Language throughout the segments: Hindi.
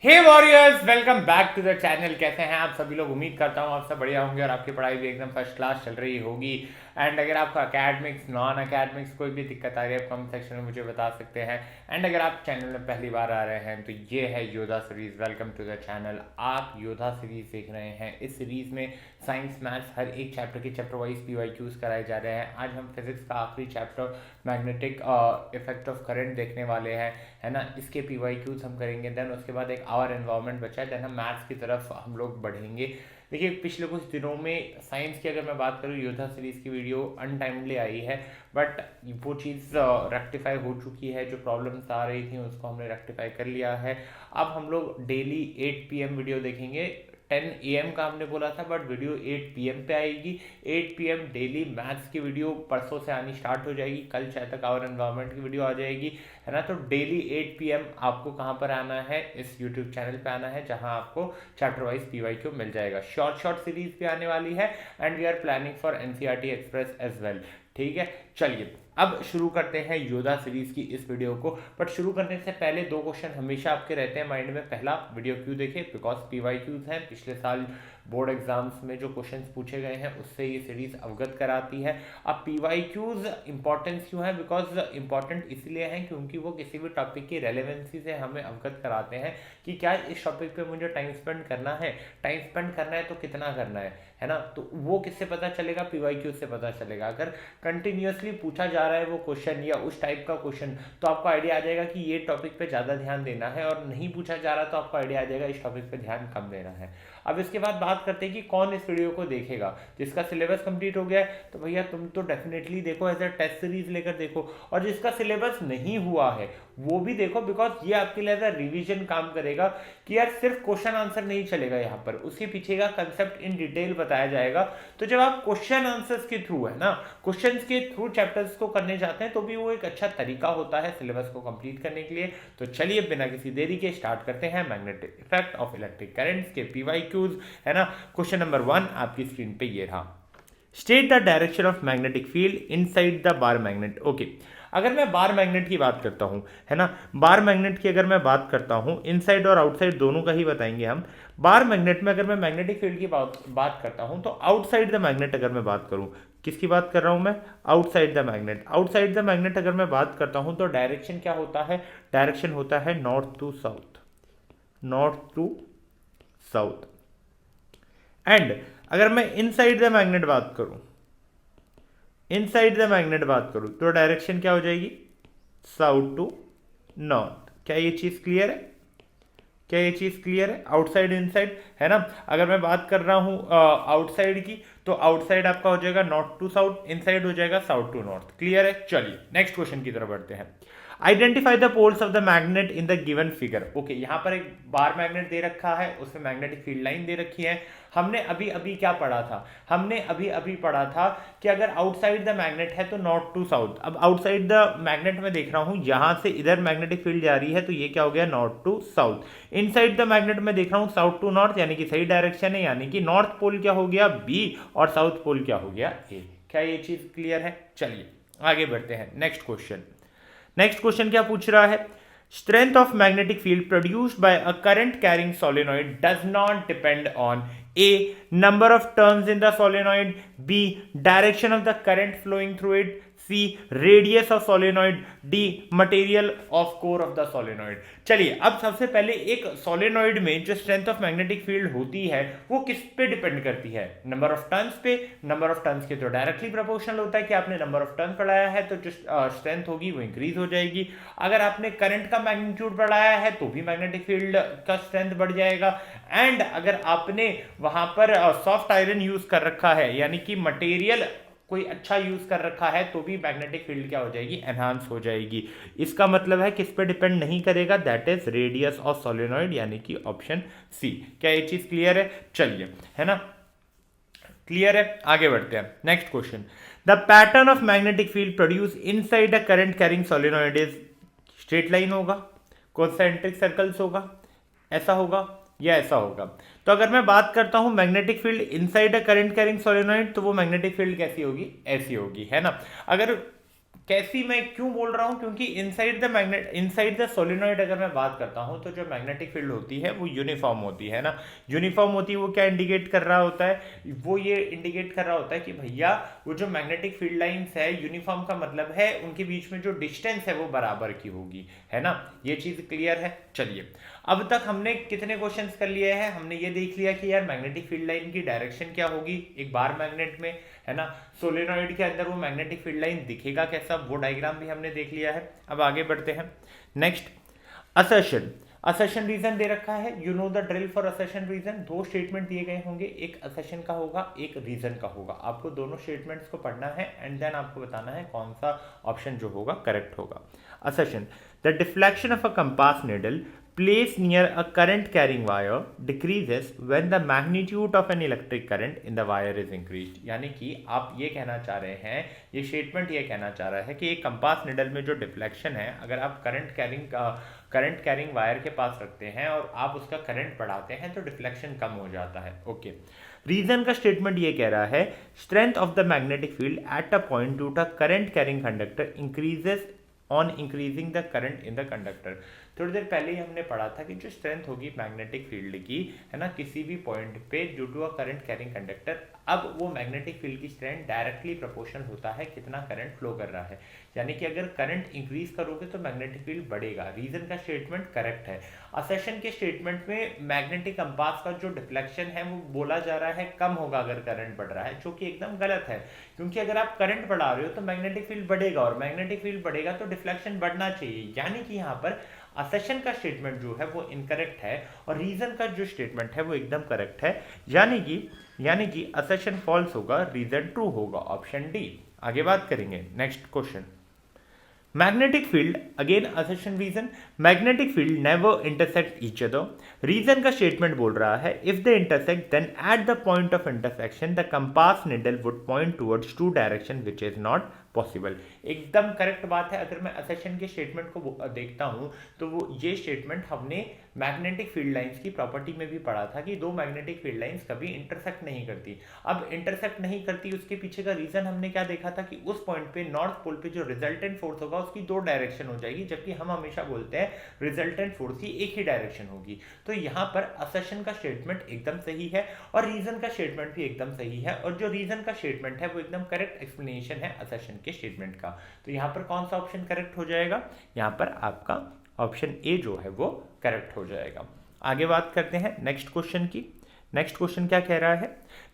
Hey warriors, welcome back to the channel. कैसे हैं आप सभी लोग? उम्मीद करता हूँ आप सब बढ़िया होंगे और आपकी पढ़ाई भी एकदम फर्स्ट क्लास चल रही होगी। एंड अगर आपको अकेडमिक्स नॉन अकेडमिक्स कोई भी दिक्कत आ रही है, आप कमेंट सेक्शन में मुझे बता सकते हैं। एंड अगर आप चैनल में पहली बार आ रहे हैं तो ये है Yodha series. Welcome to the channel. आप योधा सीरीज देख रहे हैं। इस सीरीज में साइंस मैथ्स हर एक चैप्टर के चैप्टर वाइज PYQs कराए जा रहे हैं। आज हम फिजिक्स का आखिरी chapter magnetic effect of current देखने वाले हैं, है ना। इसके PYQs हम करेंगे। देन उसके बाद एक आवर एनवायरनमेंट बचा है। देन हम मैथ्स की तरफ हम लोग बढ़ेंगे। देखिए, पिछले कुछ दिनों में साइंस की अगर मैं बात करूँ, योधा सीरीज की वीडियो अनटाइमली आई है, बट वो चीज़ रेक्टिफाई हो चुकी है। जो प्रॉब्लम्स आ रही थी उसको हमने रेक्टिफाई कर लिया है। अब हम लोग डेली 8 PM वीडियो देखेंगे। 10 AM का हमने बोला था, बट वीडियो 8 PM पे आएगी। 8 PM डेली मैथ्स की वीडियो परसों से आनी स्टार्ट हो जाएगी। कल शायद तक आवर एनवायरनमेंट की वीडियो आ जाएगी, है ना। तो डेली 8 PM आपको कहाँ पर आना है? इस यूट्यूब चैनल पे आना है, जहाँ आपको चैप्टर वाइज PYQ मिल जाएगा। शॉर्ट सीरीज भी आने वाली है and we are planning for NCERT express as well. ठीक है, चलिए अब शुरू करते हैं योधा सीरीज की इस वीडियो को। बट शुरू करने से पहले दो क्वेश्चन हमेशा आपके रहते हैं माइंड में। पहला, वीडियो क्यों देखें? बिकॉज PYQs हैं। पिछले साल बोर्ड एग्जाम्स में जो क्वेश्चंस पूछे गए हैं उससे ये सीरीज अवगत कराती है। अब PYQs इंपॉर्टेंस क्यों है? बिकॉज इंपॉर्टेंट इसलिए हैं क्योंकि वो किसी भी टॉपिक की रेलेवेंसी से हमें अवगत कराते हैं कि क्या इस टॉपिक पे मुझे टाइम स्पेंड करना है। टाइम स्पेंड करना है तो कितना करना है ना। तो वो किससे पता चलेगा? PYQ से पता चलेगा। अगर कंटिन्यूअसली पूछा जा रहा है वो क्वेश्चन या उस टाइप का क्वेश्चन, तो आपको आइडिया आ जाएगा कि ये टॉपिक पे ज़्यादा ध्यान देना है, और नहीं पूछा जा रहा तो आपको आइडिया आ जाएगा इस टॉपिक पे ध्यान कम देना है। अब इसके बाद बात करते हैं कि कौन इस वीडियो को देखेगा। जिसका सिलेबस कंप्लीट हो गया है तो भैया तुम तो डेफिनेटली देखो, एज अ टेस्ट सीरीज लेकर देखो। और जिसका सिलेबस नहीं हुआ है वो भी देखो, बिकॉज ये आपके लिए एज अ रिविजन काम करेगा कि यार सिर्फ क्वेश्चन आंसर नहीं चलेगा यहाँ पर, उसके पीछे का कंसेप्ट इन डिटेल बताया जाएगा। तो जब आप क्वेश्चन आंसर्स के थ्रू, है ना, क्वेश्चन के थ्रू चैप्टर्स को करने जाते हैं तो भी वो एक अच्छा तरीका होता है सिलेबस को कंप्लीट करने के लिए। तो चलिए बिना किसी देरी के स्टार्ट करते हैं magnetic effect of electric currents के PYQs, है ना। क्वेश्चन नंबर 1 आपकी स्क्रीन पे ये रहा। State the direction of magnetic field inside the bar magnet. Okay, अगर मैं बार मैग्नेट की बात करता हूं, है ना, बार मैग्नेट की अगर मैं बात करता हूं, इनसाइड और आउटसाइड दोनों का ही बताएंगे हम। बार मैग्नेट में अगर मैं मैग्नेटिक फील्ड की बात करता हूं तो आउटसाइड द मैग्नेट अगर मैं बात करूं, किसकी बात कर रहा हूं मैं? Outside the magnet. Outside the magnet अगर मैं बात करता हूं तो डायरेक्शन क्या होता है? डायरेक्शन होता है north to south, north to south. And अगर मैं इनसाइड द मैग्नेट बात करूं, इनसाइड द मैग्नेट बात करूं तो डायरेक्शन क्या हो जाएगी? South to north. क्या ये चीज क्लियर है? क्या ये चीज क्लियर है? आउटसाइड इनसाइड, है ना। अगर मैं बात कर रहा हूं आउटसाइड की, तो आउटसाइड आपका हो जाएगा नॉर्थ टू साउथ, इनसाइड हो जाएगा साउथ टू नॉर्थ। क्लियर है? चलिए नेक्स्ट क्वेश्चन की तरफ बढ़ते हैं। Identify the poles of the magnet in the given figure. Okay, यहां पर एक बार मैग्नेट दे रखा है, उसमें मैग्नेटिक फील्ड लाइन दे रखी है। हमने अभी अभी क्या पढ़ा था? हमने अभी अभी पढ़ा था कि अगर आउटसाइड द मैग्नेट है तो नॉर्थ टू साउथ। अब आउटसाइड द मैग्नेट में देख रहा हूं, यहां से इधर मैग्नेटिक फील्ड जा रही है, तो ये क्या हो गया? North to south. Inside the magnet में देख रहा हूं साउथ टू नॉर्थ, यानी कि सही डायरेक्शन है, यानी कि नॉर्थ पोल क्या हो गया? B, और साउथ पोल क्या हो गया? A। क्या ये चीज क्लियर है? चलिए आगे बढ़ते हैं। Next question. नेक्स्ट क्वेश्चन क्या पूछ रहा है? Strength of magnetic field produced by a current carrying solenoid does not depend on A, number of turns in the solenoid, B, direction of the current flowing through it, C, radius of solenoid, D, material of core of the solenoid. चलिए अब सबसे पहले, एक सोलेनॉइड में जो स्ट्रेंथ ऑफ मैग्नेटिक फील्ड होती है वो किस पे डिपेंड करती है? नंबर ऑफ टर्न्स पे। नंबर ऑफ टर्न्स के तो डायरेक्टली प्रोपोर्शनल होता है कि आपने नंबर ऑफ टर्न पढ़ाया है तो जो स्ट्रेंथ होगी वो इंक्रीज हो जाएगी। अगर आपने करंट का मैग्नीट्यूड पढ़ाया है तो भी मैग्नेटिक फील्ड का स्ट्रेंथ बढ़ जाएगा। एंड अगर आपने वहां पर सॉफ्ट आयरन यूज कर रखा है, यानी कि मटेरियल कोई अच्छा यूज कर रखा है, तो भी मैग्नेटिक फील्ड क्या हो जाएगी? एनहांस हो जाएगी। इसका मतलब है किस पे डिपेंड नहीं करेगा? That is radius of solenoid, यानी कि ऑप्शन C। क्या ये चीज क्लियर है? चलिए, है ना, क्लियर है। आगे बढ़ते हैं। Next question. The pattern of magnetic field produce inside a current carrying solenoid is, straight line होगा, कॉन्सेंट्रिक सर्कल्स होगा, ऐसा होगा या ऐसा होगा? तो अगर मैं बात करता हूं magnetic field inside a current carrying solenoid, तो वो मैग्नेटिक फील्ड कैसी होगी? ऐसी होगी, है ना। अगर कैसी मैं क्यों बोल रहा हूँ, क्योंकि इनसाइड द सोलिनॉइड अगर मैं बात करता हूँ तो जो मैग्नेटिक फील्ड होती है वो यूनिफॉर्म होती है ना। यूनिफॉर्म होती है, वो क्या इंडिकेट कर रहा होता है, वो ये इंडिकेट कर रहा होता है कि भैया वो जो मैग्नेटिक फील्ड लाइंस है यूनिफॉर्म का मतलब है उनके बीच में जो डिस्टेंस है वो बराबर की होगी, है ना। ये चीज क्लियर है। चलिए, अब तक हमने कितने क्वेश्चंस कर लिए हैं, हमने ये देख लिया कि यार मैग्नेटिक फील्ड लाइन की डायरेक्शन क्या होगी एक बार मैग्नेट में, है ना। सोलेनॉइड के अंदर वो मैग्नेटिक फील्ड लाइन दिखेगा कैसा, वो डायग्राम भी हमने देख लिया है। अब आगे बढ़ते हैं। Next, assertion. असर्शन रीजन दे रखा है, you know the drill for assertion reason. दो स्टेटमेंट दिए गए होंगे, एक असर्शन का होगा एक रीजन का होगा। आपको दोनों स्टेटमेंट्स को पढ़ना है एंड देन आपको बताना है कौन सा ऑप्शन जो होगा करेक्ट होगा। Assertion, the deflection of a compass needle placed near a current carrying wire decreases when the magnitude of an electric current in the wire is increased। यानी कि आप ये कहना चाह रहे हैं, ये स्टेटमेंट ये कहना चाह रहा है कि एक कंपास निडल में जो डिफ्लेक्शन है, अगर आप करंट कैरिंग वायर के पास रखते हैं और आप उसका करंट बढ़ाते हैं तो डिफ्लेक्शन कम हो जाता है। ओके, रीजन का स्टेटमेंट ये कह रहा है strength of the magnetic field at a point due to current carrying conductor increases on increasing the current in the conductor. थोड़ी देर पहले ही हमने पढ़ा था कि जो स्ट्रेंथ होगी मैग्नेटिक फील्ड की, है ना, किसी भी पॉइंट पे due to a current carrying conductor, अब वो मैग्नेटिक फील्ड की स्ट्रेंथ डायरेक्टली प्रोपोर्शनल होता है कितना करंट फ्लो कर रहा है। यानी कि अगर करंट इंक्रीज करोगे तो मैग्नेटिक फील्ड बढ़ेगा। रीजन का स्टेटमेंट करेक्ट है। असर्शन के स्टेटमेंट में मैग्नेटिक कंपास का जो डिफ्लेक्शन है वो बोला जा रहा है कम होगा अगर करंट बढ़ रहा है, जो कि एकदम गलत है। क्योंकि अगर आप करंट बढ़ा रहे हो तो मैग्नेटिक फील्ड बढ़ेगा, और मैग्नेटिक फील्ड बढ़ेगा तो डिफ्लेक्शन बढ़ना चाहिए। यानी कि यहाँ पर असर्शन का स्टेटमेंट जो है वो इनकरेक्ट है और रीजन का जो स्टेटमेंट है वो एकदम करेक्ट है। यानी कि असर्शन फॉल्स होगा, रीजन ट्रू होगा, ऑप्शन डी। आगे बात करेंगे। Next question, magnetic field, again assertion reason, magnetic field never intersect each other. Reason का स्टेटमेंट बोल रहा है if they intersect then at the point of intersection the compass needle would point towards two direction which is not possible. एकदम करेक्ट बात है। अगर मैं असर्शन के स्टेटमेंट को देखता हूं तो वो ये स्टेटमेंट हमने मैग्नेटिक फील्ड लाइंस की प्रॉपर्टी में भी पढ़ा था कि दो मैग्नेटिक फील्ड लाइंस कभी इंटरसेक्ट नहीं करती। अब इंटरसेक्ट नहीं करती, उसके पीछे का रीजन हमने क्या देखा था कि उस पॉइंट पे नॉर्थ पोल पे जो रिजल्टेंट फोर्स होगा उसकी दो डायरेक्शन हो जाएगी, जबकि हम हमेशा बोलते हैं रिजल्टेंट फोर्स की एक ही डायरेक्शन होगी। तो यहाँ पर असर्शन का स्टेटमेंट एकदम सही है और रीजन का स्टेटमेंट भी एकदम सही है, और जो रीजन का स्टेटमेंट है वो एकदम करेक्ट एक्सप्लेनेशन है असर्शन के स्टेटमेंट का। तो यहाँ पर कौन सा ऑप्शन करेक्ट हो जाएगा, यहाँ पर आपका ऑप्शन ए जो है वो करेक्ट हो जाएगा। आगे बात करते हैं नेक्स्ट क्वेश्चन की। नेक्स्ट क्वेश्चन क्या कह रहा है,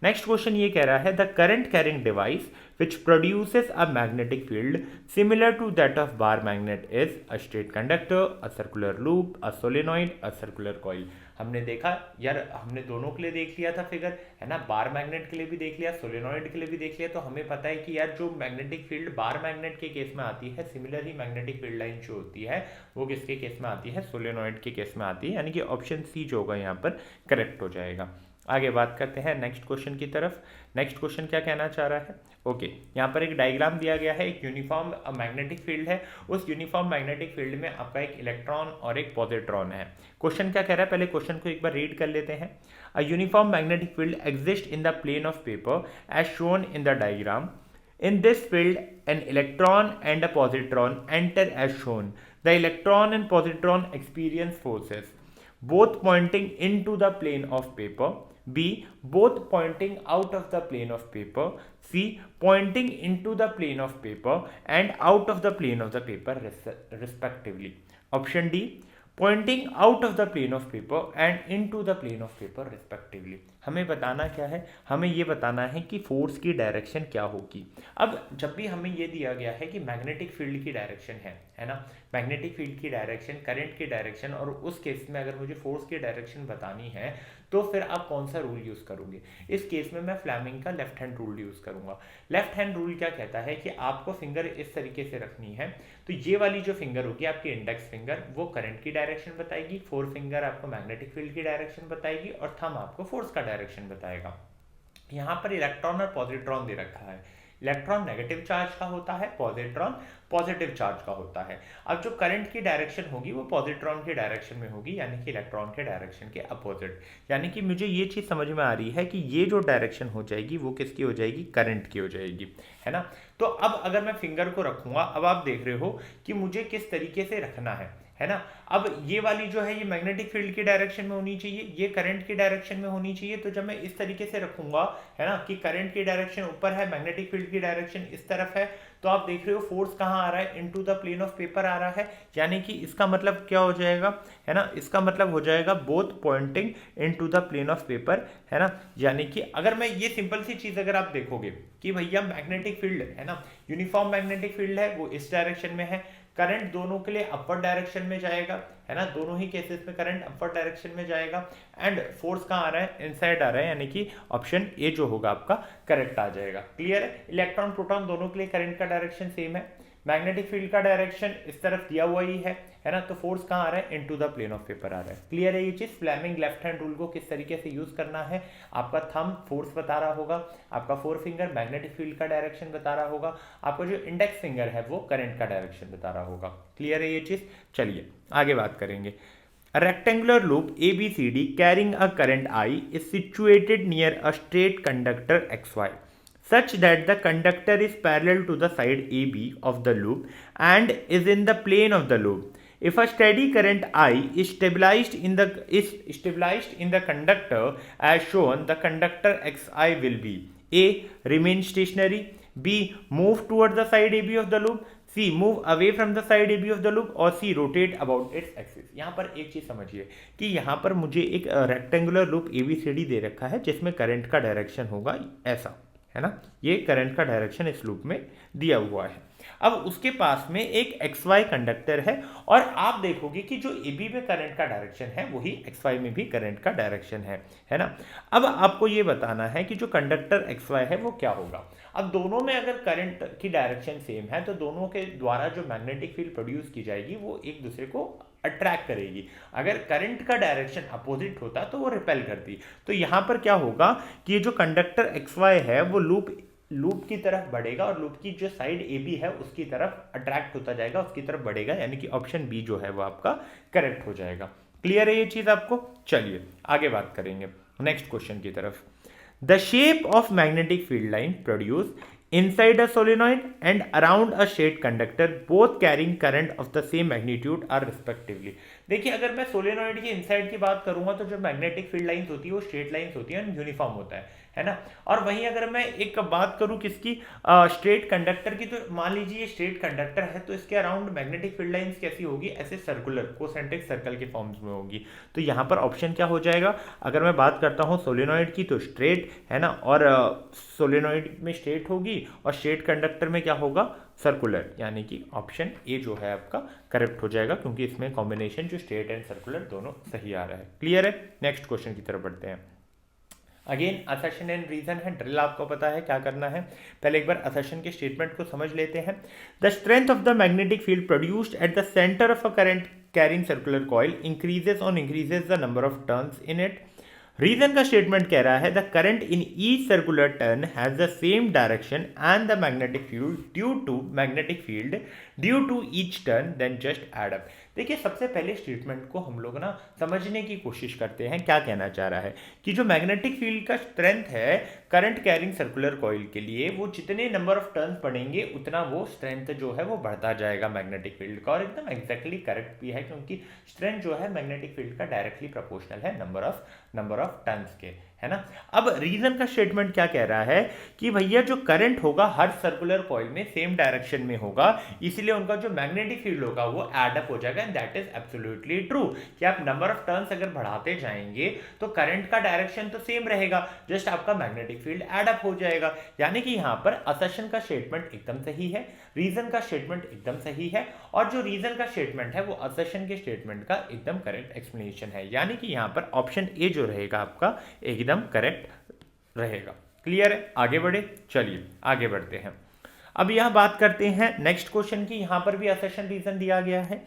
नेक्स्ट क्वेश्चन ये कह रहा है the current carrying device which produces a magnetic field similar to that of bar magnet is a straight conductor, a circular loop, a solenoid, a circular coil। हमने देखा यार, हमने दोनों के लिए देख लिया था फिगर, है ना, बार मैग्नेट के लिए भी देख लिया, सोलेनॉइड के लिए भी देख लिया। तो हमें पता है कि यार जो मैग्नेटिक फील्ड बार मैग्नेट के केस में आती है, सिमिलर ही मैग्नेटिक फील्ड लाइन जो होती है वो किसके केस में आती है, सोलेनॉइड के केस में आती है। यानी कि ऑप्शन सी जो होगा यहाँ पर करेक्ट हो जाएगा। आगे बात करते हैं नेक्स्ट क्वेश्चन की तरफ। नेक्स्ट क्वेश्चन क्या कहना चाह रहा है, ओके, यहाँ पर एक डायग्राम दिया गया है, एक यूनिफॉर्म मैग्नेटिक फील्ड है। उस यूनिफॉर्म मैग्नेटिक फील्ड में आपका एक इलेक्ट्रॉन और एक पॉजिट्रॉन है। क्वेश्चन क्या कह रहा है, पहले क्वेश्चन को एक बार रीड कर लेते हैं। A uniform magnetic field exist in the plane of paper as shown in the diagram. In this field, an electron and a positron enter as shown. The electron and positron experience forces, both pointing into the plane of paper. B. Both pointing out of the plane of paper. C. Pointing into the plane of paper and out of the plane of the paper respectively. Option D. Pointing out of the plane of paper and into the plane of paper respectively। हमें बताना क्या है, हमें ये बताना है कि फोर्स की डायरेक्शन क्या होगी। अब जब भी हमें ये दिया गया है कि मैग्नेटिक फील्ड की डायरेक्शन है ना, मैग्नेटिक फील्ड की डायरेक्शन, करंट की डायरेक्शन, और उस केस में अगर मुझे फोर्स की डायरेक्शन बतानी है तो फिर आप कौन सा रूल यूज करोगे। इस केस में मैं फ्लेमिंग का लेफ्ट हैंड रूल यूज करूंगा। लेफ्ट हैंड रूल क्या कहता है कि आपको फिंगर इस तरीके से रखनी है, तो ये वाली जो फिंगर होगी आपकी इंडेक्स फिंगर वो करंट की डायरेक्शन बताएगी, फोर फिंगर आपको मैग्नेटिक फील्ड की डायरेक्शन बताएगी, और थंब आपको फोर्स का डायरेक्शन बताएगा। यहाँ पर इलेक्ट्रॉन और पॉजिट्रॉन दे रखा है। इलेक्ट्रॉन नेगेटिव चार्ज का होता है, पॉजिट्रॉन पॉजिटिव चार्ज का होता है। अब जो करंट की डायरेक्शन होगी वो पॉजिट्रॉन की डायरेक्शन में होगी, यानी कि इलेक्ट्रॉन के डायरेक्शन के अपोजिट। यानी कि मुझे ये चीज़ समझ में आ रही है कि ये जो डायरेक्शन हो जाएगी वो किसकी हो जाएगी, करंट की हो जाएगी, है ना। तो अब अगर मैं फिंगर को रखूंगा, अब आप देख रहे हो कि मुझे किस तरीके से रखना है ना। अब ये वाली जो है ये मैग्नेटिक फील्ड की डायरेक्शन में होनी चाहिए, ये करंट की डायरेक्शन में होनी चाहिए। तो जब मैं इस तरीके से रखूंगा, है ना, कि करंट की डायरेक्शन ऊपर है, मैग्नेटिक फील्ड की डायरेक्शन इस तरफ है, तो आप देख रहे हो फोर्स कहाँ आ रहा है, into the plane of paper आ रहा है। यानी कि इसका मतलब क्या हो जाएगा, है ना, इसका मतलब हो जाएगा both pointing into the plane of paper, है ना। यानी कि अगर मैं ये सिंपल सी चीज अगर आप देखोगे कि भैया मैग्नेटिक फील्ड, है ना, यूनिफॉर्म मैग्नेटिक फील्ड है, वो इस डायरेक्शन में है, करंट दोनों के लिए अपर डायरेक्शन में जाएगा, है ना, दोनों ही केसेस में करंट अपर डायरेक्शन में जाएगा, एंड फोर्स कहाँ आ रहा है, इनसाइड आ रहा है, यानी कि ऑप्शन ए जो होगा आपका करेक्ट आ जाएगा। क्लियर है। इलेक्ट्रॉन प्रोटॉन दोनों के लिए करंट का डायरेक्शन सेम है, मैग्नेटिक फील्ड का डायरेक्शन इस तरफ दिया हुआ ही है ना, तो फोर्स कहाँ आ रहा है, into the plane of paper आ रहा है। क्लियर है ये चीज। फ्लेमिंग लेफ्ट हैंड रूल को किस तरीके से यूज करना है, आपका थंब फोर्स बता रहा होगा, आपका फोर फिंगर मैग्नेटिक फील्ड का डायरेक्शन बता रहा होगा, आपका जो इंडेक्स फिंगर है वो करंट का डायरेक्शन बता रहा होगा। क्लियर है ये चीज। चलिए आगे बात करेंगे। A rectangular loop ABCD carrying a current I is situated near a straight conductor XY such that the conductor is parallel to the side AB of the loop and is in the plane of the loop. If a steady current I is stabilized in the conductor as shown, the conductor XI will be A. Remain stationary, B. Move toward the side AB of the loop, C. Move away from the side AB of the loop, और C. Rotate about its axis। यहाँ पर एक चीज समझिए कि यहाँ पर मुझे एक रेक्टेंगुलर लूप ABCD दे रखा है जिसमें करंट का डायरेक्शन होगा ऐसा, है ना, ये करंट का डायरेक्शन इस लूप में दिया हुआ है। अब उसके पास में एक XY कंडक्टर है और आप देखोगे कि जो AB में करंट का डायरेक्शन है वही XY में भी करंट का डायरेक्शन है ना। अब आपको ये बताना है कि जो कंडक्टर XY है वो क्या होगा। अब दोनों में अगर करंट की डायरेक्शन सेम है तो दोनों के द्वारा जो मैग्नेटिक फील्ड प्रोड्यूस की जाएगी वो एक दूसरे को अट्रैक्ट करेगी। अगर करंट का डायरेक्शन अपोजिट होता तो वो रिपेल करती। तो यहाँ पर क्या होगा कि ये जो कंडक्टर XY है वो लूप की तरफ बढ़ेगा और लूप की जो साइड AB है उसकी तरफ अट्रैक्ट होता जाएगा, उसकी तरफ बढ़ेगा, यानी कि ऑप्शन बी जो है वो आपका करेक्ट हो जाएगा। क्लियर है ये चीज आपको। चलिए आगे बात करेंगे नेक्स्ट क्वेश्चन की तरफ। The shape of magnetic field line produce inside a solenoid and around a straight conductor both carrying current of the same magnitude are respectively। देखिए अगर मैं सोलेनॉइड के इनसाइड की बात करूंगा तो जो मैग्नेटिक फील्ड लाइंस होती है वो स्ट्रेट लाइंस होती है, यूनिफॉर्म होता है ना। और वहीं अगर मैं एक बात करूं किसकी, स्ट्रेट कंडक्टर की, तो मान लीजिए ये स्ट्रेट कंडक्टर है तो इसके अराउंड मैग्नेटिक फील्ड लाइंस कैसी होगी, ऐसे सर्कुलर कोसेंट्रिक सर्कल के फॉर्म्स में होगी। तो यहाँ पर ऑप्शन क्या हो जाएगा, अगर मैं बात करता हूँ सोलेनॉइड की तो स्ट्रेट, है ना, और सोलेनॉइड में स्ट्रेट होगी और स्ट्रेट कंडक्टर में क्या होगा, सर्कुलर, यानी कि ऑप्शन ए जो है आपका करेक्ट हो जाएगा क्योंकि इसमें कॉम्बिनेशन जो स्ट्रेट एंड सर्कुलर दोनों सही आ रहा है। क्लियर है। नेक्स्ट क्वेश्चन की तरफ बढ़ते हैं। अगेन असर्शन एंड रीजन है, ड्रिल आपको पता है क्या करना है। पहले एक बार असर्शन के स्टेटमेंट को समझ लेते हैं। The strength of the magnetic field produced at the centre of a current carrying circular coil increases on increases the number of turns in it. Reason का स्टेटमेंट कह रहा है the current in each circular turn has the same direction and the magnetic field due to each turn then just add up. देखिए सबसे पहले स्टेटमेंट को हम लोग ना समझने की कोशिश करते हैं। क्या कहना चाह रहा है कि जो मैग्नेटिक फील्ड का स्ट्रेंथ है करंट कैरिंग सर्कुलर कॉइल के लिए, वो जितने नंबर ऑफ टर्न्स बढ़ेंगे उतना वो स्ट्रेंथ जो है वो बढ़ता जाएगा मैग्नेटिक फील्ड का। और एकदम एग्जैक्टली करेक्ट भी है क्योंकि स्ट्रेंथ जो है मैग्नेटिक फील्ड का डायरेक्टली प्रोपोर्शनल है नंबर ऑफ टर्न्स के, है ना। अब रीजन का स्टेटमेंट क्या कह रहा है कि भैया जो करंट होगा हर सर्कुलर कॉइल में सेम डायरेक्शन में होगा, इसलिए उनका जो मैग्नेटिक फील्ड होगा वो एड अप हो जाएगा। And that is absolutely true कि आप नंबर ऑफ टर्न्स अगर बढ़ाते जाएंगे तो करंट का डायरेक्शन तो सेम रहेगा, जस्ट आपका मैग्नेटिक फील्ड एड अप हो जाएगा। यानी कि यहाँ पर असर्शन का स्टेटमेंट एकदम सही है, रीजन का स्टेटमेंट एकदम सही है, और जो रीजन का स्टेटमेंट है वो असर्शन के स्टेटमेंट का एकदम करेक्ट एक्सप्लेनेशन है। यानी कि यहाँ पर ऑप्शन ए जो रहेगा आपका एकदम करेक्ट रहेगा। क्लियर है। आगे बढ़े, चलिए आगे बढ़ते हैं। अब यह बात करते हैं नेक्स्ट क्वेश्चन की। यहां पर भी असर्शन रीजन दिया गया है।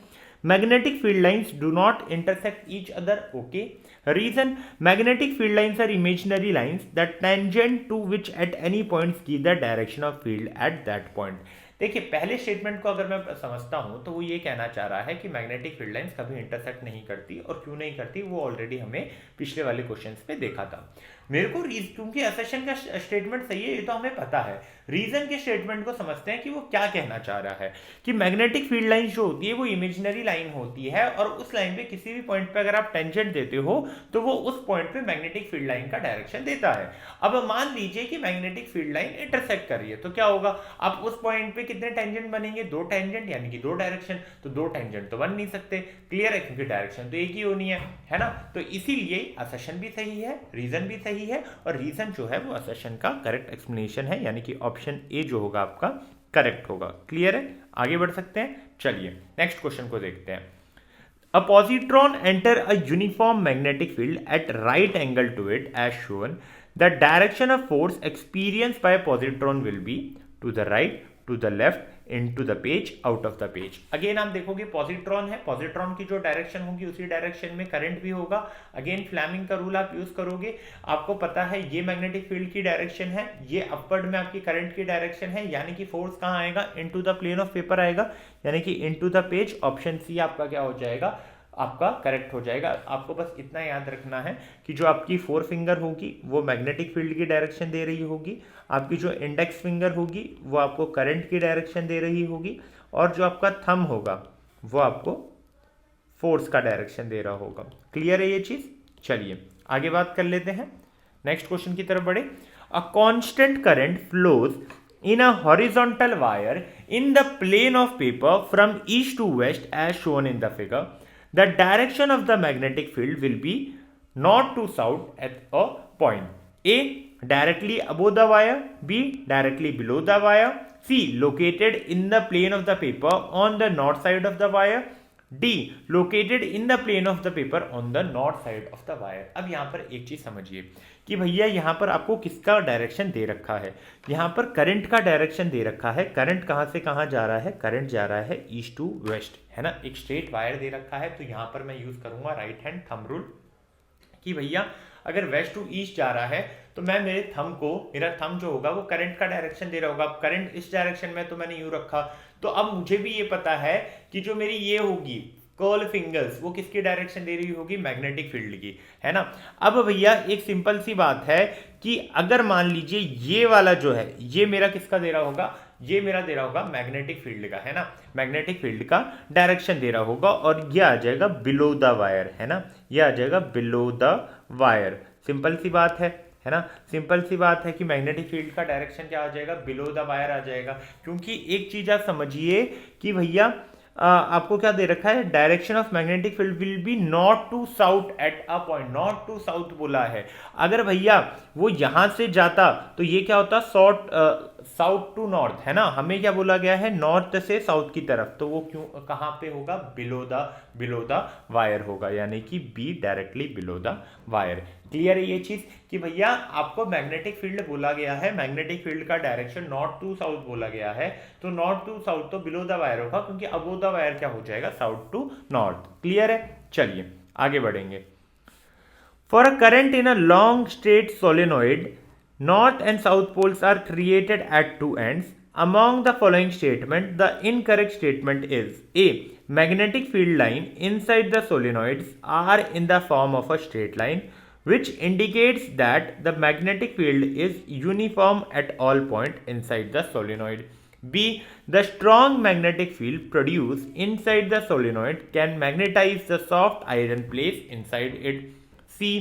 magnetic field lines do not intersect each other. Okay, reason, magnetic field lines are imaginary lines that tangent to which at any point give the direction of field at that point. देखिए पहले स्टेटमेंट को अगर मैं समझता हूं तो वो ये कहना चाह रहा है कि मैग्नेटिक फील्ड लाइंस कभी इंटरसेक्ट नहीं करती, और क्यों नहीं करती वो ऑलरेडी हमें पिछले वाले क्वेश्चंस में देखा था। मेरे को क्योंकि असर्शन का स्टेटमेंट सही है ये तो हमें पता है, रीजन के स्टेटमेंट को समझते हैं कि वो क्या कहना चाह रहा है। कि मैग्नेटिक फील्ड लाइन जो होती है वो इमेजिनरी लाइन होती है, और उस लाइन पे किसी भी पॉइंट पे अगर आप टेंजेंट देते हो तो वो उस पॉइंट पे मैग्नेटिक फील्ड लाइन का डायरेक्शन देता है। अब मान लीजिए कि मैग्नेटिक फील्ड लाइन इंटरसेक्ट कर रही है तो क्या होगा, आप उस पॉइंट पे कितने टेंजेंट बनेंगे, दो टेंजेंट, यानी कि दो डायरेक्शन, तो दो टेंजेंट तो बन नहीं सकते, क्लियर है, क्योंकि डायरेक्शन तो एक ही होनी है ना। तो इसीलिए असर्शन भी सही है, रीजन भी सही है, और रीजन जो है वो असर्शन का करेक्ट एक्सप्लेनेशन है, यानी कि ऑप्शन ए जो होगा आपका करेक्ट होगा। क्लियर है, आगे बढ़ सकते हैं। चलिए नेक्स्ट क्वेश्चन को देखते हैं। A positron enter a uniform magnetic field at right angle to it as shown. The direction of force experienced by a positron will be to the right, to the left, into the page, out of the page. Again आप देखोगे पॉजिट्रॉन है, पॉजिट्रॉन की जो डायरेक्शन होगी उसी डायरेक्शन में करंट भी होगा। अगेन फ्लेमिंग का रूल आप यूज करोगे, आपको पता है ये मैग्नेटिक फील्ड की डायरेक्शन है, ये अपवर्ड में आपकी करंट की डायरेक्शन है, यानी कि फोर्स कहाँ आएगा, into the plane of paper आएगा, यानी कि into the page. Option C आपका क्या हो जाएगा, आपका करेक्ट हो जाएगा। आपको बस इतना याद रखना है कि जो आपकी फोर फिंगर होगी वो मैग्नेटिक फील्ड की डायरेक्शन दे रही होगी, आपकी जो इंडेक्स फिंगर होगी वो आपको करंट की डायरेक्शन दे रही होगी, और जो आपका थंब होगा वो आपको फोर्स का डायरेक्शन दे रहा होगा। क्लियर है ये चीज। चलिए आगे बात कर लेते हैं, नेक्स्ट क्वेश्चन की तरफ बढ़े। A constant current flows in a horizontal wire in the plane of paper from east to west as shown in the figure. The direction of the magnetic field will be north to south at a point. A. Directly above the wire. B. Directly below the wire. C. Located in the plane of the paper on the north side of the wire. D. Located in the plane of the paper on the north side of the wire. अब यहाँ पर एक चीज समझिए कि भैया यहाँ पर आपको किसका डायरेक्शन दे रखा है, यहाँ पर करंट का डायरेक्शन दे रखा है। करंट कहाँ से कहाँ जा रहा है, करंट जा रहा है ईस्ट टू वेस्ट, है ना। एक स्ट्रेट वायर दे रखा है, तो यहाँ पर मैं यूज करूंगा राइट हैंड थंब रूल कि भैया अगर वेस्ट टू ईस्ट जा रहा है तो मैं मेरा थंब जो होगा वो करंट का डायरेक्शन दे रहा होगा। अब करंट इस डायरेक्शन में तो मैंने यूं रखा, तो अब मुझे भी ये पता है कि जो मेरी ये होगी कर्ल फिंगर्स वो किसकी डायरेक्शन दे रही होगी, मैग्नेटिक फील्ड की, है ना। अब भैया एक सिंपल सी बात है कि अगर मान लीजिए ये वाला जो है ये मेरा किसका दे रहा होगा, ये मेरा दे रहा होगा मैग्नेटिक फील्ड का, है ना, मैग्नेटिक फील्ड का डायरेक्शन दे रहा होगा, और ये आ जाएगा बिलो द वायर, है ना, ये आ जाएगा बिलो द वायर। सिंपल सी बात है ना, सिंपल सी बात है कि मैग्नेटिक फील्ड का डायरेक्शन क्या आ जाएगा, बिलो द वायर आ जाएगा। क्योंकि एक चीज आप समझिए कि भैया आपको क्या दे रखा है, direction of magnetic field will be north to south at a point, north to south बोला है। अगर भैया वो यहां से जाता तो ये क्या होता, साउथ टू नॉर्थ, है ना। हमें क्या बोला गया है, नॉर्थ से साउथ की तरफ, तो वो क्यों कहां पे होगा, बिलो द वायर होगा, यानी कि be directly below the wire. Clear है ये चीज कि भैया आपको मैग्नेटिक फील्ड बोला गया है, मैग्नेटिक फील्ड का डायरेक्शन नॉर्थ टू साउथ बोला गया है, तो नॉर्थ टू साउथ तो बिलो द वायर होगा, क्योंकि अबो द वायर क्या हो जाएगा, साउथ टू नॉर्थ। क्लियर है, चलिए आगे बढ़ेंगे। For a current in a long straight solenoid, north and south poles are created at two ends. Among the following statement, the incorrect statement is A. Magnetic field line inside the solenoids are in the form of a straight line, which indicates that the magnetic field is uniform at all points inside the solenoid. B. The strong magnetic field produced inside the solenoid can magnetize the soft iron plates inside it. C.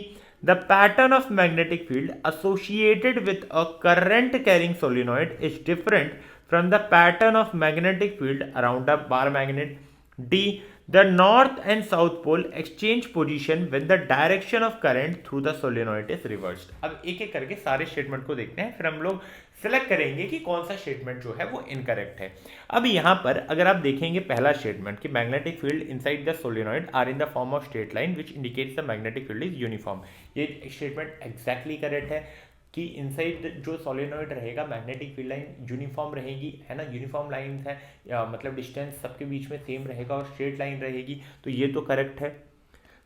The pattern of magnetic field associated with a current carrying solenoid is different from the pattern of magnetic field around a bar magnet. D. The north and south pole exchange position when the direction of current through the solenoid is reversed. अब एक एक करके सारे स्टेटमेंट को देखते हैं, फिर हम लोग सिलेक्ट करेंगे कि कौन सा स्टेटमेंट जो है वो इनकरेक्ट है। अब यहाँ पर अगर आप देखेंगे पहला स्टेटमेंट कि magnetic field inside the solenoid are in the form of straight line which indicates the magnetic field is uniform, ये स्टेटमेंट एग्जैक्टली करेक्ट है। कि इनसाइड जो सोलेनोइड रहेगा मैग्नेटिक फील्ड लाइन यूनिफॉर्म रहेगी, है ना, यूनिफॉर्म लाइंस है, या मतलब डिस्टेंस सबके बीच में सेम रहेगा और स्ट्रेट लाइन रहेगी, तो ये तो करेक्ट है।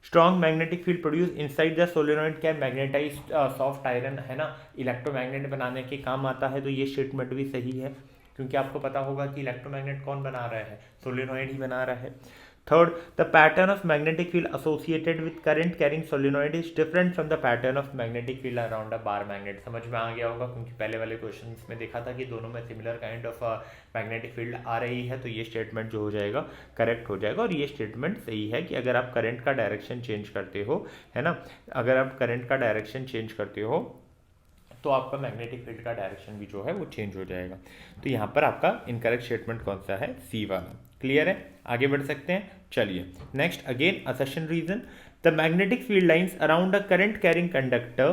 Strong magnetic field produce inside the solenoid, क्या मैग्नेटाइज सॉफ्ट आयरन, है ना, इलेक्ट्रोमैग्नेट बनाने के काम आता है, तो ये स्टेटमेंट भी सही है, क्योंकि आपको पता होगा कि इलेक्ट्रोमैग्नेट कौन बना रहा है, सोलेनोइड ही बना रहा है। Third, the pattern of magnetic field associated with current carrying solenoid is different from the pattern of magnetic field around a bar magnet. समझ में आ गया होगा, क्योंकि पहले वाले क्वेश्चंस में देखा था कि दोनों में similar kind of magnetic field आ रही है, तो ये स्टेटमेंट जो हो जाएगा करेक्ट हो जाएगा। और ये स्टेटमेंट सही है कि अगर आप करंट का डायरेक्शन चेंज करते हो, है ना, अगर आप करंट का डायरेक्शन चेंज करते हो तो आपका मैग्नेटिक फील्ड का डायरेक्शन भी जो है वो चेंज हो जाएगा। तो यहाँ पर आपका इनकरेक्ट स्टेटमेंट कौन सा है, सी वाला। क्लियर है, आगे बढ़ सकते हैं। चलिए next, again assertion reason, the magnetic field lines around a current carrying conductor,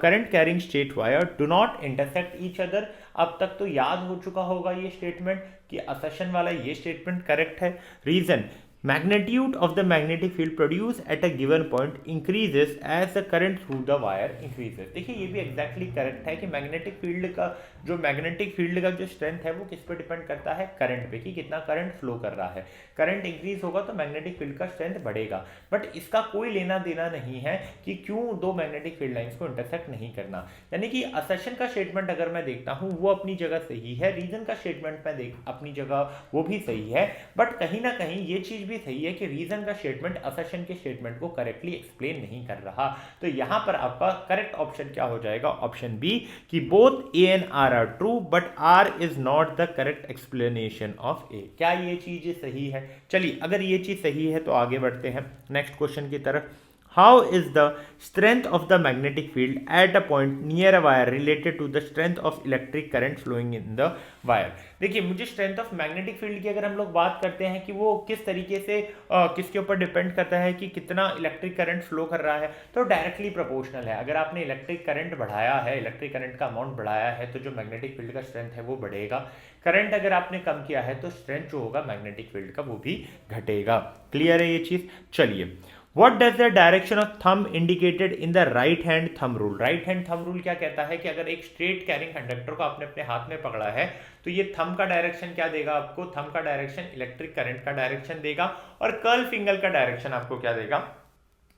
current carrying straight wire do not intersect each other. अब तक तो याद हो चुका होगा ये स्टेटमेंट कि असर्शन वाला ये स्टेटमेंट करेक्ट है। Reason, magnitude of the magnetic field produced at a given point increases as the current through the wire increases। देखिए ये भी एग्जैक्टली करेक्ट है कि मैग्नेटिक फील्ड का जो स्ट्रेंथ है वो किस पे डिपेंड करता है, करंट पे, कि कितना करंट फ्लो कर रहा है। करंट इंक्रीज होगा तो मैग्नेटिक फील्ड का स्ट्रेंथ बढ़ेगा, बट इसका कोई लेना देना नहीं है कि क्यों दो मैग्नेटिक फील्ड लाइंस को इंटरसेक्ट नहीं करना। यानी कि असर्शन का स्टेटमेंट अगर मैं देखता हूँ वो अपनी जगह सही है, रीजन का स्टेटमेंट मैं देख अपनी जगह वो भी सही है, बट कहीं ना कहीं ये चीज भी सही है कि रीजन का स्टेटमेंट असर्शन के स्टेटमेंट को करेक्टली एक्सप्लेन नहीं कर रहा। तो यहां पर आपका करेक्ट ऑप्शन क्या हो जाएगा, ऑप्शन बी, कि both A and R are true but R is not the correct explanation of A. क्या ये चीज सही है? चलिए अगर ये चीज सही है तो आगे बढ़ते हैं नेक्स्ट क्वेश्चन की तरफ। How is the strength of the magnetic field at a point near a wire related to the strength of electric current flowing in the wire? देखिए मुझे स्ट्रेंथ ऑफ मैग्नेटिक फील्ड की अगर हम लोग बात करते हैं कि वो किस तरीके से किसके ऊपर डिपेंड करता है कि कितना इलेक्ट्रिक करंट फ्लो कर रहा है, तो डायरेक्टली प्रोपोर्शनल है। अगर आपने इलेक्ट्रिक करंट बढ़ाया है, इलेक्ट्रिक करंट का अमाउंट बढ़ाया है, तो जो मैग्नेटिक फील्ड का स्ट्रेंथ है वो बढ़ेगा। करंट अगर आपने कम किया है तो स्ट्रेंथ जो होगा मैग्नेटिक फील्ड का वो भी घटेगा। क्लियर है ये चीज? चलिए, What does the direction of thumb indicated in the right hand thumb rule? Right hand thumb rule क्या कहता है कि अगर एक स्ट्रेट कैरिंग कंडक्टर को आपने अपने हाथ में पकड़ा है तो ये थंब का डायरेक्शन क्या देगा आपको? थंब का डायरेक्शन इलेक्ट्रिक करंट का डायरेक्शन देगा, और कर्ल फिंगर का डायरेक्शन आपको क्या देगा?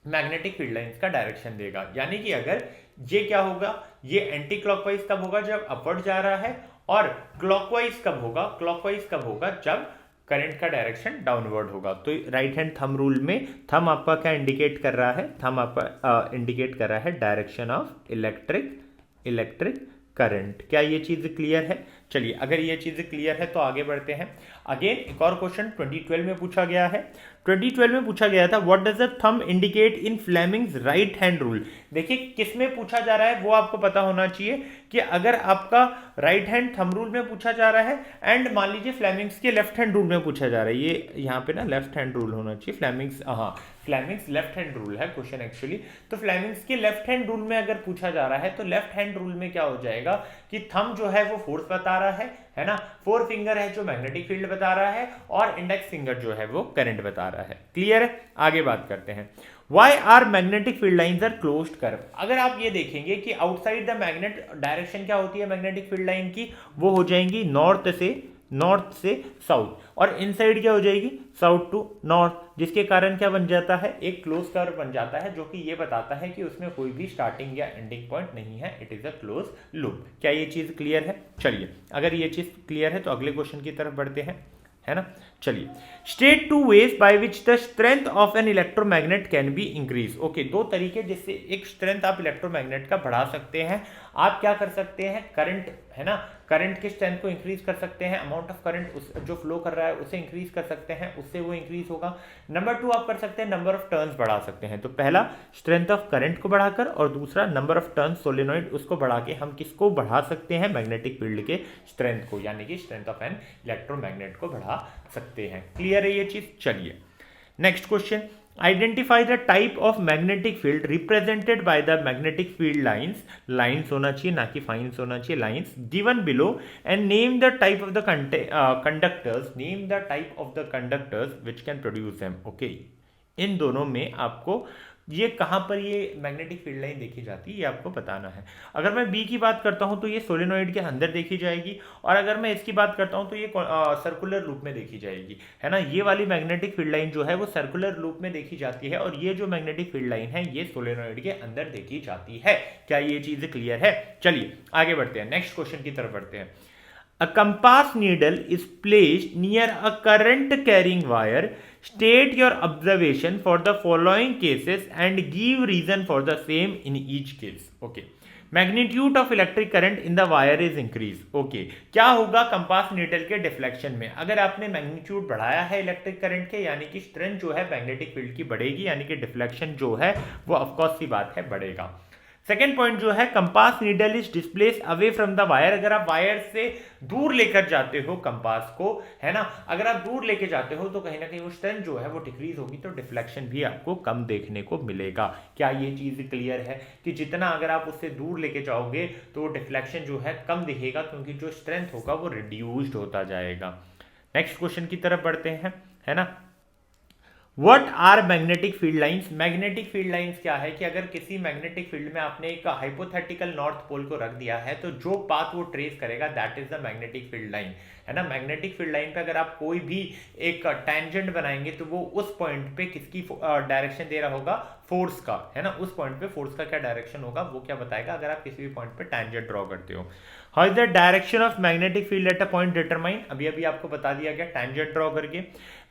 मैग्नेटिक फील्ड लाइंस का डायरेक्शन देगा। यानी कि अगर ये क्या होगा, ये एंटी क्लॉकवाइज कब होगा? जब अपवर्ड जा रहा है, और क्लॉकवाइज कब होगा? क्लॉकवाइज कब होगा? जब करंट का डायरेक्शन डाउनवर्ड होगा। तो राइट हैंड थंब रूल में थंब आपका क्या इंडिकेट कर रहा है? थंब आपका इंडिकेट कर रहा है डायरेक्शन ऑफ इलेक्ट्रिक करंट। क्या ये चीज क्लियर है? चलिए अगर ये चीज क्लियर है तो आगे बढ़ते हैं। अगेन एक और क्वेश्चन 2012 में पूछा गया है। 2012 में पूछा गया था what does the thumb indicate in Fleming's right hand rule. देखिए किस में पूछा जा रहा है वो आपको पता होना चाहिए कि अगर आपका राइट हैंड थंब रूल में पूछा जा रहा है एंड मान लीजिए फ्लेमिंग्स के लेफ्ट हैंड रूल में पूछा जा रहा है, ये यहाँ पे ना लेफ्ट हैंड रूल होना चाहिए, फ्लेमिंग्स, हाँ फ्लेमिंग्स लेफ्ट हैंड रूल है क्वेश्चन एक्चुअली। तो फ्लेमिंग्स के लेफ्ट हैंड रूल में अगर पूछा जा रहा है तो लेफ्ट हैंड रूल में क्या हो जाएगा कि थंब जो है वो फोर्स बता रहा है ना, फोर फिंगर है जो मैग्नेटिक फील्ड बता रहा है, और इंडेक्स फिंगर जो है वो करंट बता रहा है। क्लियर है? आगे बात करते हैं। Why are magnetic field lines are closed curve? अगर आप ये देखेंगे कि आउटसाइड द मैग्नेट डायरेक्शन क्या होती है मैग्नेटिक फील्ड लाइन की, वो हो जाएंगी नॉर्थ से साउथ, और इनसाइड क्या हो जाएगी? साउथ टू नॉर्थ, जिसके कारण क्या बन जाता है? एक क्लोज कर्व बन जाता है, जो कि ये बताता है कि उसमें कोई भी स्टार्टिंग या एंडिंग पॉइंट नहीं है, it is a close loop. क्या ये चीज क्लियर है? चलिए अगर ये चीज क्लियर है तो अगले क्वेश्चन की तरफ बढ़ते हैं, है ना। चलिए, state two ways by which the strength of an electromagnet can be increase. Okay, दो तरीके जिससे एक स्ट्रेंथ आप इलेक्ट्रोमैग्नेट का बढ़ा सकते हैं। आप क्या कर सकते हैं? करंट, है ना, करंट के स्ट्रेंथ को इंक्रीज कर सकते हैं, अमाउंट ऑफ करंट जो फ्लो कर रहा है उसे इंक्रीज कर सकते हैं, उससे वो इंक्रीज होगा। नंबर 2 आप कर सकते हैं नंबर ऑफ टर्न्स बढ़ा सकते हैं। तो पहला स्ट्रेंथ ऑफ करंट को बढ़ाकर, और दूसरा नंबर ऑफ टर्न्स सोलेनोइड उसको बढ़ा के हम किसको बढ़ा सकते हैं? मैग्नेटिक फील्ड के स्ट्रेंथ को, यानी कि स्ट्रेंथ ऑफ एन इलेक्ट्रोमैग्नेट को बढ़ा सकते हैं। क्लियर है ये चीज? चलिए next question, identify the type of magnetic field represented by the magnetic field lines होना चाहिए ना कि फाइन्स होना चाहिए, lines given below, and name the type of the conductors which can produce them. Okay, इन दोनों में आपको ये कहाँ पर ये मैग्नेटिक फील्ड लाइन देखी जाती है ये आपको बताना है। अगर मैं बी की बात करता हूँ तो ये सोलेनोइड के अंदर देखी जाएगी, और अगर मैं इसकी बात करता हूँ तो ये सर्कुलर लूप में देखी जाएगी, है ना। ये वाली मैग्नेटिक फील्ड लाइन जो है वो सर्कुलर लूप में देखी जाती है, और ये जो मैग्नेटिक फील्ड लाइन है ये सोलेनोइड के अंदर देखी जाती है। क्या ये चीज क्लियर है? चलिए आगे बढ़ते हैं, नेक्स्ट क्वेश्चन की तरफ बढ़ते हैं। A compass needle is placed near a current carrying wire. State your observation for the following cases and give reason for the same in each case. Okay. Magnitude of electric current in the wire is increase. Okay, क्या होगा कंपास नीडल के डिफ्लेक्शन में? अगर आपने मैग्नीट्यूड बढ़ाया है इलेक्ट्रिक करंट के, यानी कि स्ट्रेंथ जो है मैग्नेटिक फील्ड की बढ़ेगी, यानी कि डिफ्लेक्शन जो है वो ऑफकोर्स सी बात है बढ़ेगा। सेकेंड पॉइंट जो है, compass needle is displace away from the wire. अगर आप वायर से दूर लेकर जाते हो कंपास को, है ना, अगर आप दूर लेके जाते हो तो कहीं ना कहीं वो स्ट्रेंथ जो है वो डिक्रीज होगी, तो डिफ्लेक्शन भी आपको कम देखने को मिलेगा। क्या ये चीज क्लियर है कि जितना अगर आप उससे दूर लेके जाओगे तो डिफ्लेक्शन जो है कम दिखेगा, क्योंकि जो स्ट्रेंथ होगा वो रिड्यूस्ड होता जाएगा। नेक्स्ट क्वेश्चन की तरफ बढ़ते हैं, है ना। What are magnetic field lines? Magnetic field lines क्या है कि अगर किसी मैग्नेटिक फील्ड में आपने एक हाइपोथेटिकल नॉर्थ पोल को रख दिया है, तो जो पाथ वो ट्रेस करेगा that is the magnetic field line, है ना। मैग्नेटिक फील्ड लाइन पे अगर आप कोई भी एक टेंजेंट बनाएंगे तो वो उस पॉइंट पे किसकी डायरेक्शन दे रहा होगा? फोर्स का, है ना। उस पॉइंट पे फोर्स का क्या डायरेक्शन होगा वो क्या बताएगा, अगर आप किसी भी पॉइंट पे टेंजेंट ड्रॉ करते हो। How is the direction of magnetic field at a point determine? अभी अभी आपको बता दिया गया टेंजेंट ड्रॉ करके।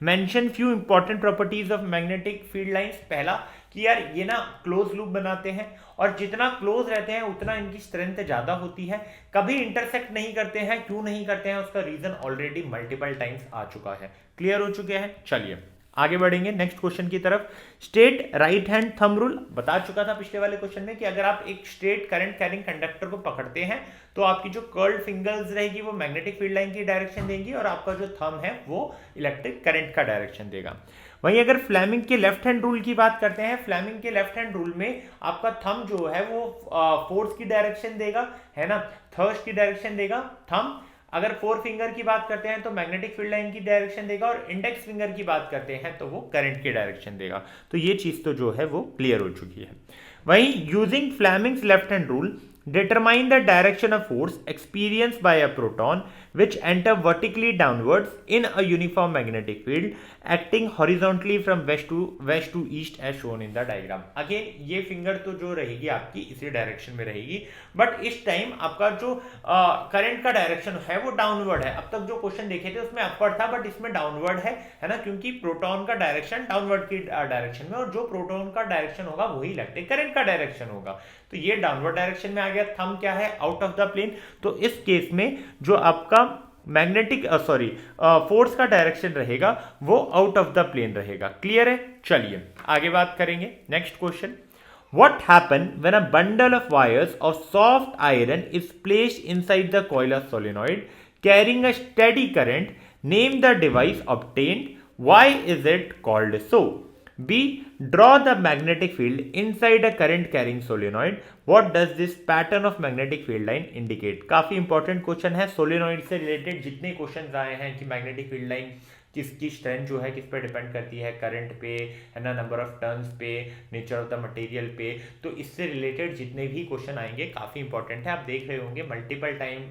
Mention few important properties of magnetic field lines. पहला कि यार ये ना क्लोज लूप बनाते हैं, और जितना क्लोज रहते हैं उतना इनकी स्ट्रेंथ ज्यादा होती है। कभी इंटरसेक्ट नहीं करते हैं, क्यों नहीं करते हैं उसका रीजन ऑलरेडी मल्टीपल टाइम्स आ चुका है, क्लियर हो चुके हैं। चलिए आगे बढ़ेंगे नेक्स्ट क्वेश्चन की तरफ। Straight right hand thumb rule बता चुका था पिछले वाले क्वेश्चन में कि अगर आप एक स्ट्रेट करंट कैरिंग कंडक्टर को पकड़ते हैं तो आपकी जो कर्ल्ड फिंगर्स रहेगी वो मैग्नेटिक फील्ड लाइन की डायरेक्शन देगी, और आपका जो थंब है वो इलेक्ट्रिक करंट का डायरेक्शन देगा। वहीं अगर फ्लेमिंग के लेफ्ट हैंड रूल की बात करते हैं, फ्लेमिंग के लेफ्ट हैंड रूल में आपका थंब जो है वो फोर्स की डायरेक्शन देगा, है ना, थर्स्ट की डायरेक्शन देगा थंब। अगर फोर फिंगर की बात करते हैं तो मैग्नेटिक फील्ड लाइन की डायरेक्शन देगा, और इंडेक्स फिंगर की बात करते हैं तो वो करंट की डायरेक्शन देगा। तो ये चीज तो जो है वो क्लियर हो चुकी है। वहीं using Fleming's left hand rule, determine the direction of force experienced by a proton which enter vertically downwards in a uniform magnetic field acting horizontally from west to east as shown in the diagram। Again ये फिंगर तो जो रहेगी आपकी इसी डायरेक्शन में रहेगी, बट इस टाइम आपका जो करंट का डायरेक्शन है वो डाउनवर्ड है। अब तक जो क्वेश्चन देखे थे उसमें अपवर्ड था, बट इसमें डाउनवर्ड है ना, क्योंकि प्रोटॉन का डायरेक्शन डाउनवर्ड की डायरेक्शन में, और जो प्रोटॉन का डायरेक्शन होगा वही इलेक्ट्रिक करंट का डायरेक्शन होगा। तो ये डाउनवर्ड डायरेक्शन में आ गया। थंब क्या है? Out of the plane. तो इस केस में जो आपका मैग्नेटिक फोर्स का डायरेक्शन रहेगा वो आउट ऑफ द प्लेन रहेगा। क्लियर है? चलिए आगे बात करेंगे next question. What happen when a bundle of wires of soft iron is placed inside the coil of solenoid carrying a steady current? Name the device obtained. Why is it called so? B. Draw the magnetic field inside a current carrying solenoid. What does this pattern of magnetic field line indicate? काफी इंपॉर्टेंट क्वेश्चन है। सोलेनॉइड से रिलेटेड जितने क्वेश्चन आए हैं कि मैग्नेटिक फील्ड लाइन किसकी स्ट्रेंथ जो है किस पे डिपेंड करती है, करंट पे, है ना, नंबर ऑफ टर्न्स पे, नेचर ऑफ द मटेरियल पे, तो इससे रिलेटेड जितने भी क्वेश्चन आएंगे काफ़ी इंपॉर्टेंट है। आप देख रहे होंगे मल्टीपल टाइम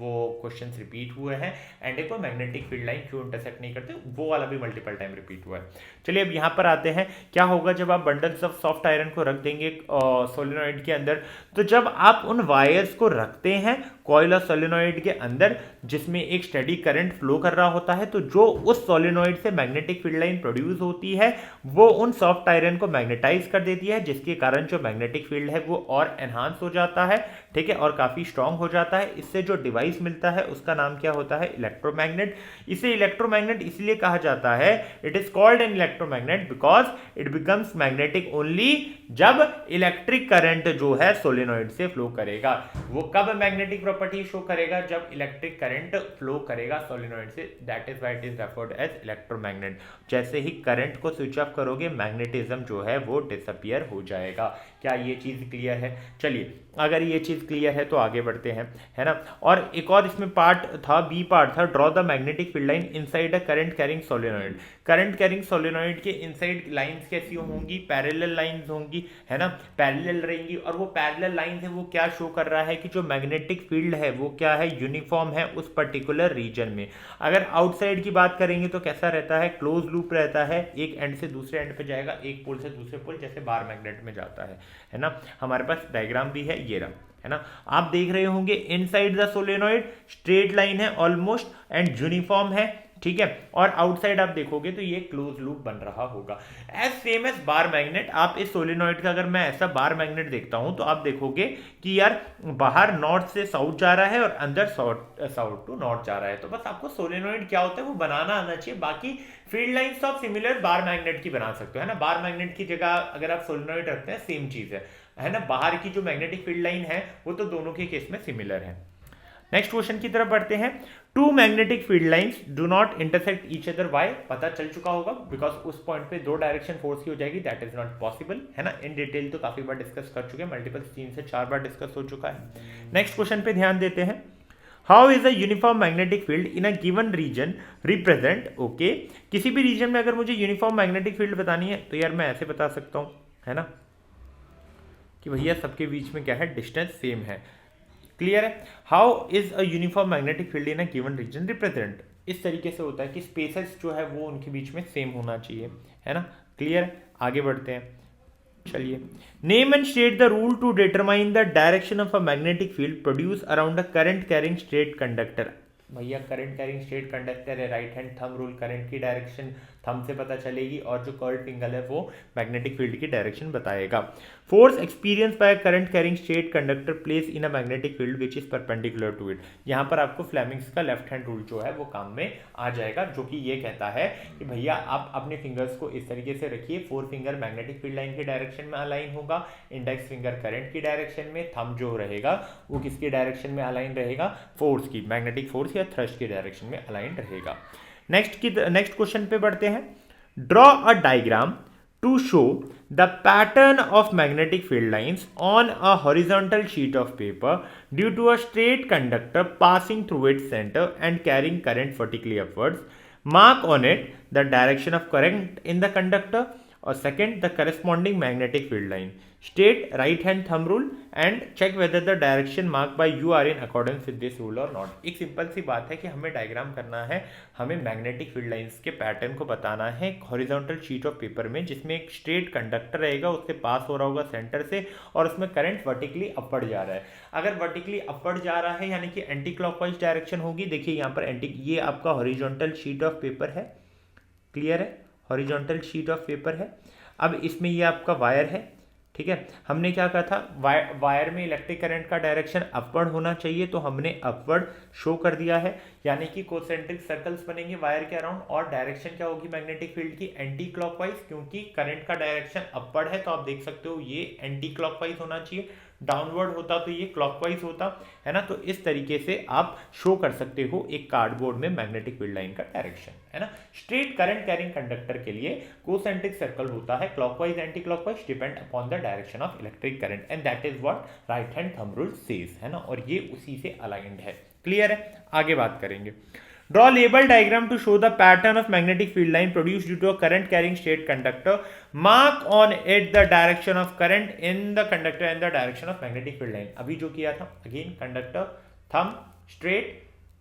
वो क्वेश्चन रिपीट हुए हैं, एंड एक मैग्नेटिक फील्ड लाइन क्यों इंटरसेक्ट नहीं करते वो वाला भी मल्टीपल टाइम रिपीट हुआ है। चलिए अब यहाँ पर आते हैं, क्या होगा जब आप बंडल्स ऑफ सॉफ्ट आयरन को रख देंगे सोलेनॉइड के अंदर। तो जब आप उन वायर्स को रखते हैं कॉइल ऑफ सोलेनॉइड के अंदर जिसमें एक स्टेडी करंट फ्लो कर रहा होता है, तो जो उस सोलेनॉइड से मैग्नेटिक फील्ड लाइन प्रोड्यूस होती है वो उन सॉफ्ट आयरन को मैग्नेटाइज कर देती है, जिसके कारण जो मैग्नेटिक फील्ड है वो और एनहांस हो जाता है, ठीक है, और काफी स्ट्रांग हो जाता है। इससे जो डिवाइस मिलता है उसका नाम क्या होता है? इलेक्ट्रोमैग्नेट। इसे इलेक्ट्रोमैग्नेट इसलिए कहा जाता है, it is called an electromagnet because it becomes magnetic only जब इलेक्ट्रिक करंट जो है सोलेनॉइड से फ्लो करेगा। वो कब मैग्नेटिक प्रॉपर्टी शो करेगा जब इलेक्ट्रिक करंट फ्लो करेगा सोलेनोइड से, that is why it is referred as electromagnet. जैसे ही करंट को स्विच ऑफ करोगे मैग्नेटिज्म जो है वो डिसअपियर हो जाएगा। क्या ये चीज क्लियर है? चलिए अगर ये चीज क्लियर है तो आगे बढ़ते हैं, है ना। और एक और इसमें पार्ट था, बी पार्ट था, draw the magnetic field line inside a current carrying solenoid. Current carrying solenoid के इनसाइड लाइंस कैसी होंगी? पैरेलल लाइंस होंगी, है ना, पैरेलल रहेंगी। और वो पैरेलल लाइंस है वो क्या शो कर रहा है कि जो मैग्नेटिक फील्ड है वो क्या है? यूनिफॉर्म है उस पर्टिकुलर रीजन में। अगर आउटसाइड की बात करेंगे तो कैसा रहता है? क्लोज लूप रहता है, एक एंड से दूसरे एंड पे जाएगा, एक पोल से दूसरे पोल, जैसे बार मैग्नेट में जाता है ना। हमारे पास डायग्राम भी है, ये रहा, है ना। आप देख रहे होंगे inside the solenoid straight line है ऑलमोस्ट एंड यूनिफॉर्म है, ठीक है। और आउटसाइड आप देखोगे तो ये क्लोज लूप बन रहा होगा। As same as bar magnet, आप इस सोलेनोइड का अगर मैं ऐसा बार मैग्नेट देखता हूं तो आप देखोगे कि यार बाहर नॉर्थ से साउथ जा रहा है और अंदर साउथ टू नॉर्थ जा रहा है। तो बस आपको सोलेनोइड क्या होता है वो बनाना आना चाहिए। बाकी field lines of similar bar magnet की बना सकते हो, है ना। बार मैग्नेट की जगह अगर आप सोलेनोइड रखते हैं सेम चीज है ना। बाहर की जो मैग्नेटिक फील्ड लाइन है वो तो दोनों के केस में सिमिलर है। नेक्स्ट क्वेश्चन की तरफ बढ़ते हैं। Two magnetic field lines do not intersect each other, why? पता चल चुका होगा, बिकॉज उस पॉइंट पे दो डायरेक्शन फोर्स की हो जाएगी, दैट इज नॉट पॉसिबल, है ना। इन डिटेल तो काफी बार डिस्कस कर चुके हैं, मल्टीपल 3 से 4 बार डिस्कस हो चुका है। नेक्स्ट क्वेश्चन पे ध्यान देते हैं। How is a uniform magnetic field in a given reason represent? Okay, किसी भी रीजन में अगर मुझे यूनिफॉर्म मैग्नेटिक फील्ड बतानी है तो यार मैं ऐसे बता सकता हूं, है ना, कि भैया सबके बीच में क्या है? डिस्टेंस सेम है। क्लियर है? How is a uniform magnetic field in a given reason represent? इस तरीके से होता है कि स्पेसेस जो है वो उनके बीच में सेम होना चाहिए, है ना। क्लियर? आगे बढ़ते हैं, चलिए। Name and state the rule to determine the direction of a magnetic field produce around a current carrying straight conductor. भैया करंट कैरिंग स्ट्रेट कंडक्टर है, right hand thumb rule, current की डायरेक्शन थंब से पता चलेगी और जो कर्व फिंगर है वो मैग्नेटिक फील्ड की डायरेक्शन बताएगा। Force experience by current carrying straight conductor place in a magnetic field which is perpendicular to it. यहाँ पर आपको फ्लेमिंग्स का लेफ्ट हैंड रूल जो है वो काम में आ जाएगा, जो कि ये कहता है कि भैया आप अपने फिंगर्स को इस तरीके से रखिए, 4 फिंगर मैग्नेटिक फील्ड लाइन की डायरेक्शन में अलाइन होगा, इंडेक्स फिंगर करंट की डायरेक्शन में, थंब जो रहेगा वो किसकी डायरेक्शन में अलाइन रहेगा? फोर्स की, मैग्नेटिक फोर्स या थ्रस्ट की डायरेक्शन में अलाइन रहेगा। नेक्स्ट क्वेश्चन पे बढ़ते हैं। Draw a diagram to show the pattern of magnetic field lines on a horizontal sheet of paper due to a straight conductor passing through its centre and carrying current vertically upwards. Mark on it the direction of current in the conductor और second the corresponding magnetic field line. State right hand thumb rule and check whether the direction mark by you are in accordance with this rule और नॉट। एक सिंपल सी बात है कि हमें डायग्राम करना है, हमें मैग्नेटिक फील्ड लाइंस के पैटर्न को बताना है हॉरिजॉन्टल शीट ऑफ पेपर में, जिसमें एक स्ट्रेट कंडक्टर रहेगा, उससे पास हो रहा होगा सेंटर से और उसमें करंट वर्टिकली अपवर्ड जा रहा है। अगर वर्टिकली अपवर्ड जा रहा है यानी कि एंटी क्लॉकवाइज डायरेक्शन होगी। देखिए यहाँ पर ये आपका हॉरिजॉन्टल शीट ऑफ पेपर है, क्लियर है, हॉरिजॉन्टल शीट ऑफ पेपर है। अब इसमें ये आपका वायर है, ठीक है। हमने क्या कहा था? वायर में इलेक्ट्रिक करंट का डायरेक्शन अपवर्ड होना चाहिए, तो हमने अपवर्ड शो कर दिया है, यानी कि कोसेंट्रिक सर्कल्स बनेंगे वायर के अराउंड और डायरेक्शन क्या होगी मैग्नेटिक फील्ड की? एंटी क्लॉकवाइज, क्योंकि करंट का डायरेक्शन अपवर्ड है तो आप देख सकते हो ये एंटी क्लॉकवाइज होना चाहिए। डाउनवर्ड होता तो ये क्लॉकवाइज होता, है ना। तो इस तरीके से आप शो कर सकते हो एक कार्डबोर्ड में मैग्नेटिक फील्ड लाइन का डायरेक्शन, है ना। स्ट्रेट करंट कैरिंग कंडक्टर के लिए कोसेंट्रिक सर्कल होता है, clockwise anti clockwise depend upon the direction of electric current and that is what right hand thumb rule says, है ना। और ये उसी से अलाइंड है। क्लियर है? आगे बात करेंगे। Draw label diagram to show the pattern of magnetic field line produced due to a current carrying straight conductor. Mark on it the direction of current in the conductor and the direction of magnetic field line. अभी जो किया था again conductor thumb straight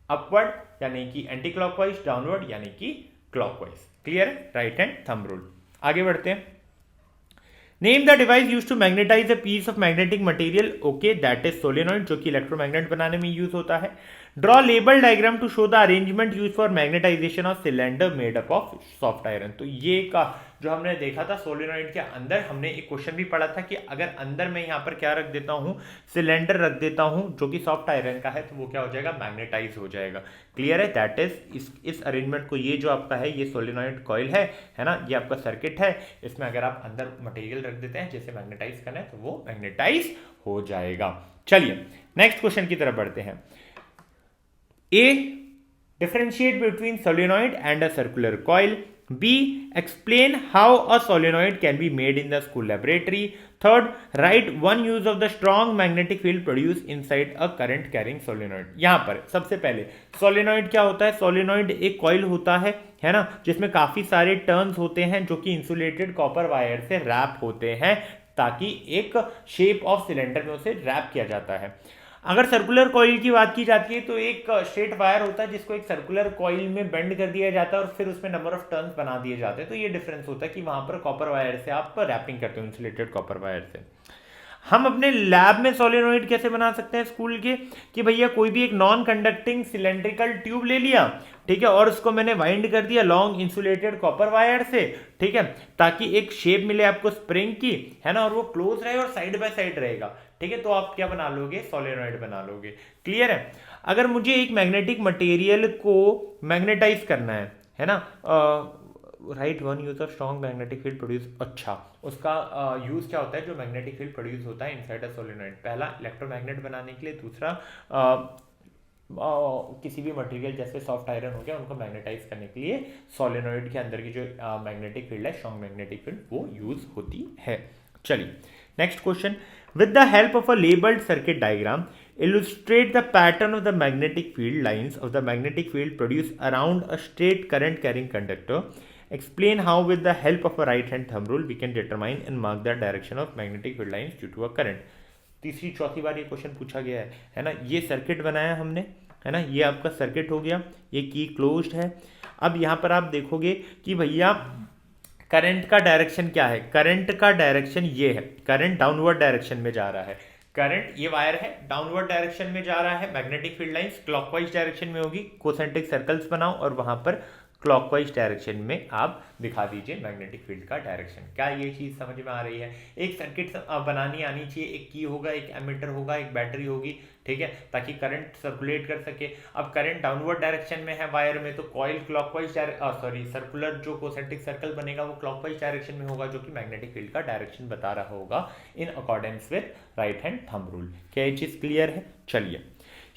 upward यानी कि anti clockwise, downward यानी कि clockwise. Clear है? Right hand thumb rule. आगे बढ़ते हैं। Name the device used to magnetize a piece of magnetic material. Okay, that is solenoid, जो कि इलेक्ट्रोमैग्नेट बनाने में यूज होता है। Draw label diagram to show the arrangement used for magnetization of cylinder made up of soft iron. तो ये का जो हमने देखा था सोलेनोइड के अंदर, हमने एक क्वेश्चन भी पढ़ा था कि अगर अंदर मैं यहाँ पर क्या रख देता हूँ, सिलेंडर रख देता हूँ जो कि सॉफ्ट आयरन का है, तो वो क्या हो जाएगा? मैग्नेटाइज हो जाएगा। क्लियर है? दैट इज इस अरेंजमेंट को, ये जो आपका है ये सोलेनोइड कॉइल है ना, ये आपका सर्किट है। इसमें अगर आप अंदर मटेरियल रख देते हैं जैसे मैग्नेटाइज करना है तो वो मैग्नेटाइज हो जाएगा। चलिए नेक्स्ट क्वेश्चन की तरफ बढ़ते हैं। ए, differentiate between solenoid and a circular coil. B, explain how a solenoid can be made in the school laboratory. Third, write one use of the strong magnetic field produced inside a current carrying solenoid. यहाँ पर सबसे पहले सोलेनॉइड क्या होता है? सोलेनॉइड एक कॉइल होता है ना, जिसमें काफी सारे टर्न्स होते हैं जो कि इंसुलेटेड कॉपर वायर से रैप होते हैं ताकि एक शेप ऑफ सिलेंडर में उसे रैप किया जाता है। अगर सर्कुलर कॉइल की बात की जाती है तो एक स्ट्रेट वायर होता है जिसको एक सर्कुलर कॉइल में बेंड कर दिया जाता है और फिर उसमें नंबर ऑफ टर्न्स बना दिए जाते हैं। तो ये डिफरेंस होता है कि वहां पर कॉपर वायर से आप रैपिंग करते हो, इंसुलेटेड कॉपर वायर से। हम अपने लैब में सोलेनॉइड कैसे बना सकते हैं स्कूल के, कि भैया कोई भी एक नॉन कंडक्टिंग सिलेंड्रिकल ट्यूब ले लिया, ठीक है, और उसको मैंने वाइंड कर दिया लॉन्ग इंसुलेटेड कॉपर वायर से, ठीक है, ताकि एक शेप मिले आपको स्प्रिंग की, है ना, और वो क्लोज रहे और साइड बाय साइड रहेगा, ठीक है, तो आप क्या बना लोगे? सोलेनॉइड बना लोगे। क्लियर है? अगर मुझे एक मैग्नेटिक मटेरियल को मैग्नेटाइज करना है ना, right one use of strong magnetic field produce, अच्छा उसका यूज क्या होता है जो मैग्नेटिक फील्ड प्रोड्यूस होता है इनसाइड अ सोलेनॉइड? पहला इलेक्ट्रोमैग्नेट बनाने के लिए, दूसरा किसी भी मटेरियल जैसे सॉफ्ट आयरन हो गया उनको मैग्नेटाइज करने के लिए सोलेनॉइड के अंदर की जो मैग्नेटिक फील्ड है, स्ट्रॉन्ग मैग्नेटिक फील्ड, वो यूज होती है। चलिए next question. With the help of a labeled circuit diagram, illustrate the pattern of the magnetic field lines of the magnetic field produced around a straight current carrying conductor. Explain how with the help of a right hand thumb rule we can determine and mark the direction of magnetic field lines due to a current. तीसरी चौथी बार ये क्वेश्चन पूछा गया है ना। ये सर्किट बनाया हमने, है ना, ये आपका सर्किट हो गया, ये की क्लोज्ड है। अब यहाँ पर आप देखोगे कि भैया करंट का डायरेक्शन क्या है? करंट का डायरेक्शन ये है, करंट डाउनवर्ड डायरेक्शन में जा रहा है। करंट ये वायर है, डाउनवर्ड डायरेक्शन में जा रहा है। Magnetic field lines clockwise direction में होगी। कोसेंट्रिक सर्कल्स बनाओ और वहां पर क्लॉकवाइज डायरेक्शन में आप दिखा दीजिए मैग्नेटिक फील्ड का डायरेक्शन। क्या ये चीज समझ में आ रही है? एक सर्किट बनानी आनी चाहिए, एक की होगा, एक एमीटर होगा, एक बैटरी होगी, ठीक है, ताकि करंट सर्कुलेट कर सके। अब करंट डाउनवर्ड डायरेक्शन में है वायर में, तो कॉइल क्लॉकवाइज सर्कुलर जो कोसेंट्रिक सर्कल बनेगा वो क्लॉकवाइज डायरेक्शन में होगा, जो कि मैग्नेटिक फील्ड का डायरेक्शन बता रहा होगा इन accordance with right hand thumb rule. क्या ये चीज क्लियर है? चलिए,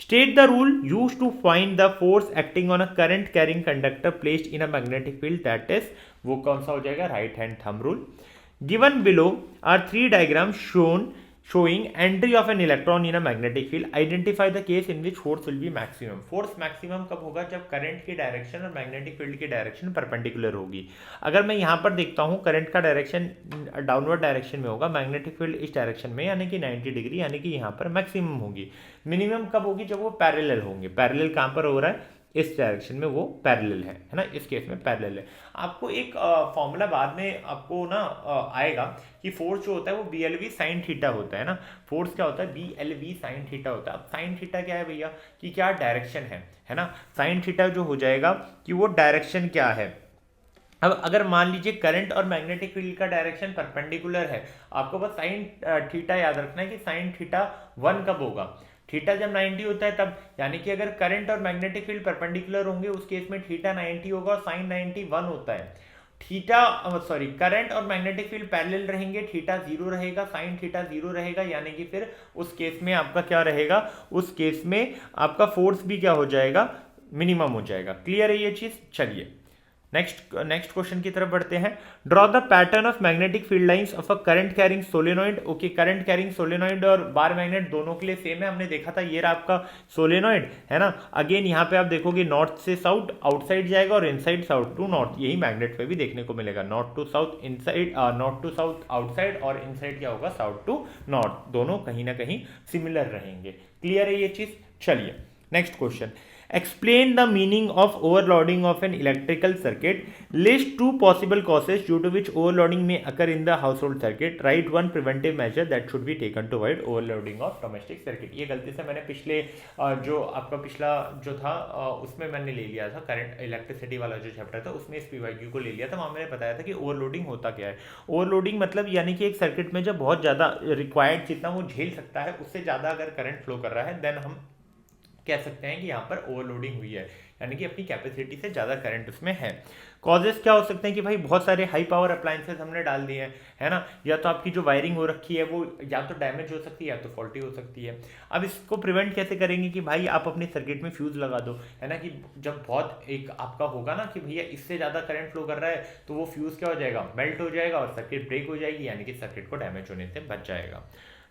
state the rule used to find the force acting on a current carrying conductor placed in a magnetic field, that is वो कौन सा हो जाएगा? Right hand thumb rule. Given below are three diagrams showing entry of an electron in a magnetic field. Identify the case in which force will be maximum. Force maximum कब होगा? जब करंट की डायरेक्शन और मैग्नेटिक फील्ड की डायरेक्शन परपेंडिकुलर होगी। अगर मैं यहाँ पर देखता हूँ करंट का डायरेक्शन डाउनवर्ड डायरेक्शन में होगा, मैग्नेटिक फील्ड इस डायरेक्शन में, यानी कि 90 डिग्री, यानी कि यहाँ पर मैक्सिमम होगी। मिनिमम कब होगी? जब वो पैरेलल होंगे। पैरेलल कहाँ पर हो रहा है? इस डायरेक्शन में वो पैरेलल है ना, इस केस में पैरेलल है। आपको एक फॉर्मूला बाद में आपको ना आएगा कि फोर्स जो होता है वो BLV साइन थीटा होता है ना। फोर्स क्या होता है? BLV साइन थीटा होता है। अब साइन थीटा क्या है भैया? कि क्या डायरेक्शन है ना। साइन थीटा जो हो जाएगा कि वो डायरेक्शन क्या है। अब अगर मान लीजिए करंट और मैग्नेटिक फील्ड का डायरेक्शन परपेंडिकुलर है, आपको बस साइन थीटा याद रखना है कि साइन थीटा 1 कब होगा? थीटा जब 90 होता है तब, यानी कि अगर करंट और मैग्नेटिक फील्ड परपेंडिकुलर होंगे उस केस में थीटा 90 होगा और साइन 90 1 होता है। करंट और मैग्नेटिक फील्ड पैरेलल रहेंगे, थीटा 0 रहेगा, साइन थीटा 0 रहेगा, यानी कि फिर उस केस में आपका क्या रहेगा? उस केस में आपका फोर्स भी क्या हो जाएगा? मिनिमम हो जाएगा। क्लियर है ये चीज? चलिए नेक्स्ट क्वेश्चन की तरफ बढ़ते हैं। Draw the pattern of magnetic field lines of a current carrying solenoid. Okay, current carrying solenoid और बार मैग्नेट दोनों के लिए सेम है, हमने देखा था। ये रहा आपका सोलेनॉइड, है ना। अगेन यहाँ पे आप देखोगे नॉर्थ से साउथ आउटसाइड जाएगा और इनसाइड साउथ टू नॉर्थ। यही मैग्नेट पे भी देखने को मिलेगा, north to south inside, north to south outside, और इनसाइड क्या होगा? South to north. दोनों कहीं ना कहीं सिमिलर रहेंगे। क्लियर है ये चीज? चलिए next question. Explain the meaning of overloading of an electrical circuit. List two possible causes due to which overloading may occur in the household circuit. Write one preventive measure that should be taken to avoid overloading of domestic circuit. ये गलती से मैंने पिछले जो आपका पिछला जो था उसमें मैंने ले लिया था, करंट इलेक्ट्रिसिटी वाला जो चैप्टर था उसमें इस PYQ को ले लिया था। वहाँ मैंने बताया था कि ओवरलोडिंग होता क्या है। ओवरलोडिंग मतलब यानी कि एक सर्किट में जब बहुत ज़्यादा रिक्वायर्ड जितना वो झेल सकता है उससे ज़्यादा अगर करंट फ्लो कर रहा है, देन हम कह सकते हैं कि यहाँ पर ओवरलोडिंग हुई है, यानी कि अपनी कैपेसिटी से ज़्यादा करंट उसमें है। कॉजेस क्या हो सकते हैं कि भाई बहुत सारे हाई पावर अप्लाइंसेस हमने डाल दिए हैं, है ना, या तो आपकी जो वायरिंग हो रखी है वो या तो डैमेज हो सकती है या तो फॉल्टी हो सकती है। अब इसको प्रिवेंट कैसे करेंगे कि भाई आप अपने सर्किट में फ्यूज़ लगा दो, है ना, कि जब बहुत एक आपका होगा ना कि भैया इससे ज़्यादा करंट फ्लो कर रहा है तो वो फ्यूज़ क्या हो जाएगा, मेल्ट हो जाएगा और सर्किट ब्रेक हो जाएगी, यानी कि सर्किट को डैमेज होने से बच जाएगा।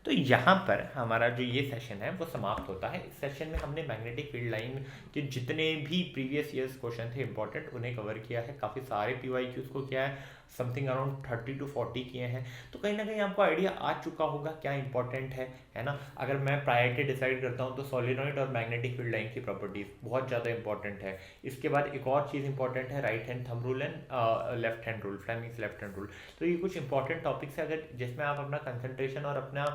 तो यहाँ पर हमारा जो ये सेशन है वो समाप्त होता है। इस सेशन में हमने मैग्नेटिक फील्ड लाइन के जितने भी प्रीवियस ईयर्स क्वेश्चन थे इंपॉर्टेंट उन्हें कवर किया है, काफ़ी सारे पीवाईक्यूज को किया है, समथिंग अराउंड 30 to 40 किए हैं। तो कहीं ना कहीं आपको आइडिया आ चुका होगा क्या इंपॉर्टेंट है ना। अगर मैं प्रायोरिटी डिसाइड करता हूँ तो सोलिनॉइड और मैग्नेटिक फील्ड लाइन की प्रॉपर्टीज बहुत ज़्यादा इंपॉर्टेंट है। इसके बाद एक और चीज़ इंपॉर्टेंट है, right hand thumb rule and left hand rule, Fleming's left hand rule. तो ये कुछ इंपॉर्टेंट टॉपिक्स है, अगर जिसमें आप अपना कंसंट्रेशन और अपना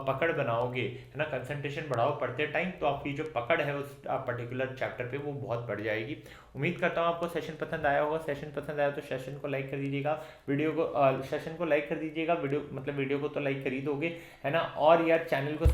पकड़ बनाओगे, है ना, कंसंट्रेशन बढ़ाओ पढ़ते टाइम, तो आपकी जो पकड़ है उस पर्टिकुलर चैप्टर पे वो बहुत बढ़ जाएगी। उम्मीद करता हूँ आपको सेशन पसंद आया होगा। सेशन पसंद आया तो सेशन को लाइक कर दीजिएगा, वीडियो को सेशन को लाइक कर दीजिएगा, वीडियो को तो लाइक कर ही दोगे, है ना, और यार चैनल को